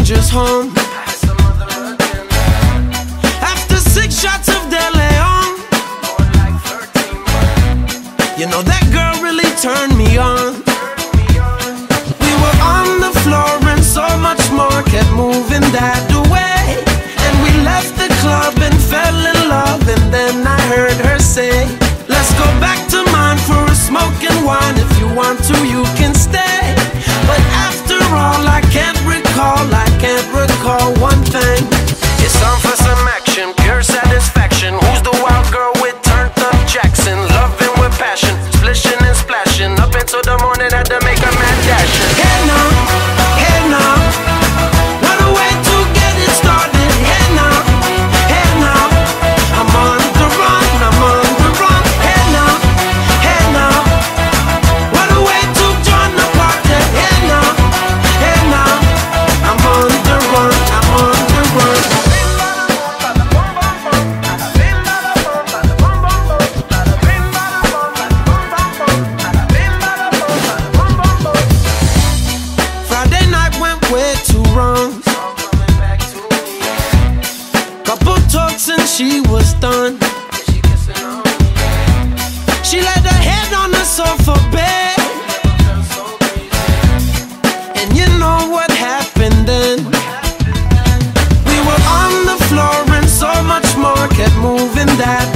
strangers home. After 6 shots of De Leon, you know that girl really turned me on. We were on the floor and so much more, kept moving that way. And we left the club and fell in love. And then I heard her say, let's go back to mine for a smoke and wine. If you want to, you can stay. But after all, I can't recall one thing. It's time for some action, pure satisfaction. Who's the wild girl with turned up Jackson? Loving with passion, splishing and splashing. Up until the morning, had to make a mad dash. Hey now, hey now, what a way to get it started. Hey now, I'm on the run, I'm on the run. Hey now, what a way to join the party. Hey now, I'm on the run, I'm on the run. Friday night went way too wrong. Couple talks and she was done. She laid her head on the sofa bed, and you know what happened then. We were on the floor and so much more, kept moving that